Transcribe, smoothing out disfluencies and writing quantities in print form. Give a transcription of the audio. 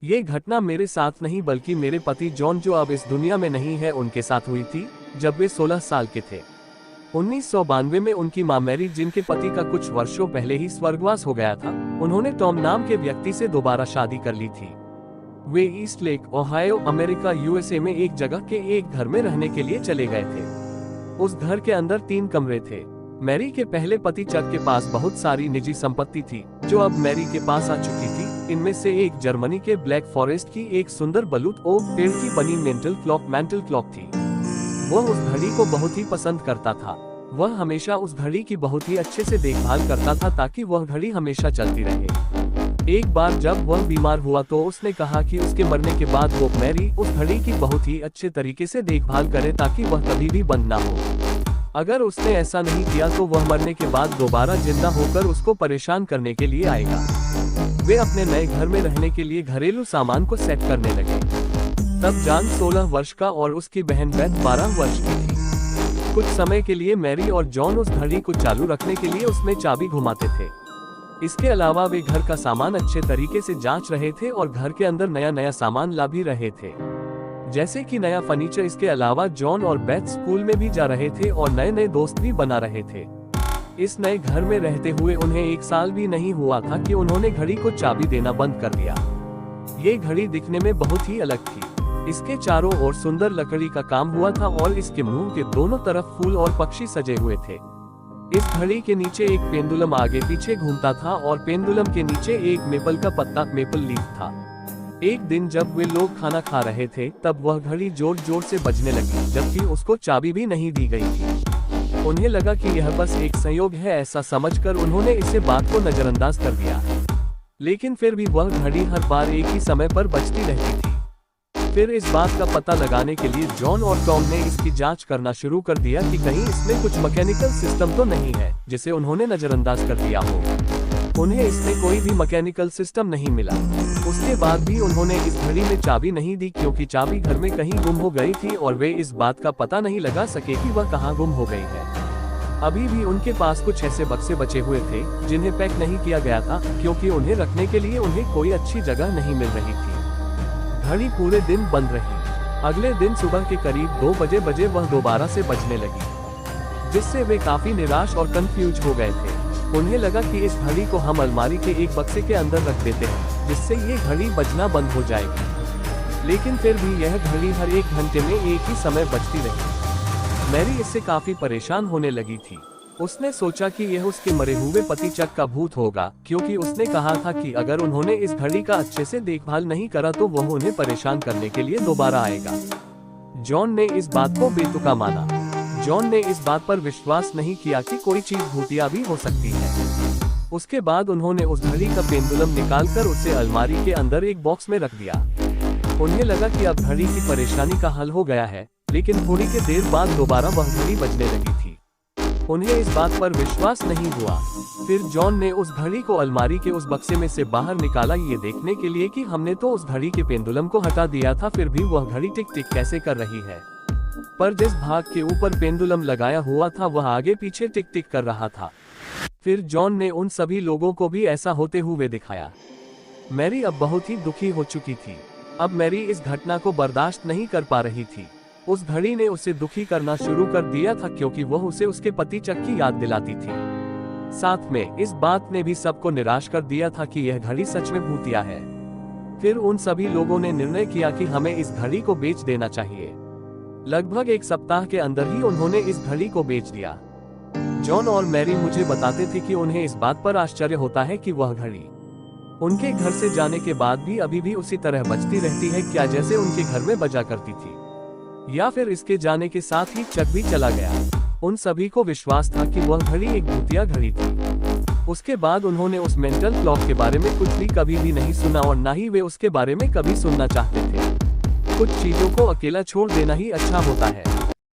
ये घटना मेरे साथ नहीं बल्कि मेरे पति जॉन, जो अब इस दुनिया में नहीं है, उनके साथ हुई थी जब वे 16 साल के थे। 1992 में उनकी मां मैरी, जिनके पति का कुछ वर्षों पहले ही स्वर्गवास हो गया था, उन्होंने टॉम नाम के व्यक्ति से दोबारा शादी कर ली थी। वे East Lake, Ohio, America, USA में एक जगह के एक घर में रहने के लिए चले गए थे। उस घर के अंदर 3 कमरे थे। मैरी के पहले पति चक के पास बहुत सारी निजी संपत्ति थी, जो अब मैरी के पास आ चुकी थी। इनमें से एक जर्मनी के ब्लैक फॉरेस्ट की एक सुंदर बलूत ओक पेड़ की बनी मैंटल क्लॉक थी। वह उस घड़ी को बहुत ही पसंद करता था। वह हमेशा उस घड़ी की बहुत ही अच्छे से देखभाल करता था ताकि वह घड़ी हमेशा चलती रहे। एक बार जब वह बीमार हुआ तो उसने कहा कि उसके मरने के बाद वो मैरी उस घड़ी की बहुत ही अच्छे तरीके से देखभाल करे ताकि वह कभी भी बंद ना हो। अगर उसने ऐसा नहीं किया तो वह मरने के बाद दोबारा जिंदा होकर उसको परेशान करने के लिए आएगा। वे अपने नए घर में रहने के लिए घरेलू सामान को सेट करने लगे। तब जॉन 16 वर्ष का और उसकी बहन बेथ 12 वर्ष की थी। कुछ समय के लिए मैरी और जॉन उस घड़ी को चालू रखने के लिए उसमें चाबी घुमाते थे। इसके अलावा वे घर का सामान अच्छे तरीके से जांच रहे थे और घर के अंदर नया सामान ला भी रहे थे, जैसे कि नया फर्नीचर। इसके अलावा जॉन और बेथ स्कूल में भी जा रहे थे और नए दोस्त भी बना रहे थे। इस नए घर में रहते हुए उन्हें 1 साल भी नहीं हुआ था कि उन्होंने घड़ी को चाबी देना बंद कर दिया। ये घड़ी दिखने में बहुत ही अलग थी। इसके चारों ओर सुंदर लकड़ी का काम हुआ था और इसके मुंह के दोनों तरफ फूल और पक्षी सजे हुए थे। इस घड़ी के नीचे एक पेंडुलम आगे पीछे घूमता था और पेंडुलम के नीचे एक मेपल का पत्ता, मेपल लीफ था। एक दिन जब वे लोग खाना खा रहे थे तब वह घड़ी जोर जोर से बजने लगी, जबकि उसको चाबी भी नहीं दी गई थी। उन्हें लगा कि यह बस एक संयोग है, ऐसा समझकर उन्होंने इसे बात को नजरअंदाज कर दिया। लेकिन फिर भी वह घड़ी हर बार एक ही समय पर बजती रहती थी। फिर इस बात का पता लगाने के लिए जॉन और टॉम ने इसकी जांच करना शुरू कर दिया कि कहीं इसमें कुछ मैकेनिकल सिस्टम तो नहीं है जिसे उन्होंने नजरअंदाज कर दिया हो। उन्हें इसमें कोई भी मैकेनिकल सिस्टम नहीं मिला। उसके बाद भी उन्होंने इस घड़ी में चाबी नहीं दी क्योंकि चाबी घर में कहीं गुम हो गई थी और वे इस बात का पता नहीं लगा सके कि वह कहाँ गुम हो गई है। अभी भी उनके पास कुछ ऐसे बक्से बचे हुए थे जिन्हें पैक नहीं किया गया था क्योंकि उन्हें रखने के लिए उन्हें कोई अच्छी जगह नहीं मिल रही थी। घड़ी पूरे दिन बंद रही। अगले दिन सुबह के करीब 2 बजे वह दोबारा से बजने लगी, जिससे वे काफी निराश और कंफ्यूज हो गए थे। उन्हें लगा कि इस घड़ी को हम अलमारी के एक बक्से के अंदर रख देते हैं जिससे ये घड़ी बजना बंद हो जाएगी। लेकिन फिर भी यह घड़ी हर 1 घंटे में एक ही समय बजती रही। मैरी इससे काफी परेशान होने लगी थी। उसने सोचा कि यह उसके मरे हुए पति चक का भूत होगा, क्योंकि उसने कहा था कि अगर उन्होंने इस घड़ी का अच्छे से देखभाल नहीं करा तो वह उन्हें परेशान करने के लिए दोबारा आएगा। जॉन ने इस बात को बेतुका माना। जॉन ने इस बात पर विश्वास नहीं किया कि कोई चीज भूतिया भी हो सकती है। उसके बाद उन्होंने उस घड़ी का पेंडुलम निकालकर उसे अलमारी के अंदर एक बॉक्स में रख दिया। उन्हें लगा कि अब घड़ी की परेशानी का हल हो गया है, लेकिन थोड़ी के देर बाद दोबारा वह घड़ी बजने लगी थी। उन्हें इस बात पर विश्वास नहीं हुआ। फिर जॉन ने उस घड़ी को अलमारी के उस बक्से में से बाहर निकाला, ये देखने के लिए कि हमने तो उस घड़ी के पेंडुलम को हटा दिया था, फिर भी वह घड़ी टिक टिक कैसे कर रही है। पर जिस भाग के ऊपर पेंडुलम लगाया हुआ था वह आगे पीछे टिक टिक कर रहा था। फिर जॉन ने उन सभी लोगों को भी ऐसा होते हुए दिखाया। मैरी अब बहुत ही दुखी हो चुकी थी। अब मैरी इस घटना को बर्दाश्त नहीं कर पा रही थी। उस घड़ी ने उसे दुखी करना शुरू कर दिया था क्योंकि वह उसे उसके पति चक की याद दिलाती थी। साथ में इस बात ने भी सबको निराश कर दिया था कि यह घड़ी सच में भूतिया है। फिर उन सभी लोगों ने निर्णय किया कि हमें इस घड़ी को बेच देना चाहिए। लगभग 1 सप्ताह के अंदर ही उन्होंने इस घड़ी को बेच दिया। जॉन और मैरी मुझे बताते थे कि उन्हें इस बात पर आश्चर्य होता है कि वह घड़ी उनके घर से जाने के बाद भी अभी भी उसी तरह बजती रहती है, क्या जैसे उनके घर में बजा करती थी, या फिर इसके जाने के साथ ही चक भी चला गया। उन सभी को विश्वास था कि वह घड़ी एक भूतिया घड़ी थी। उसके बाद उन्होंने उस मेंटल क्लॉक के बारे में कुछ भी कभी भी नहीं सुना और ना ही वे उसके बारे में कभी सुनना चाहते थे। कुछ चीजों को अकेला छोड़ देना ही अच्छा होता है।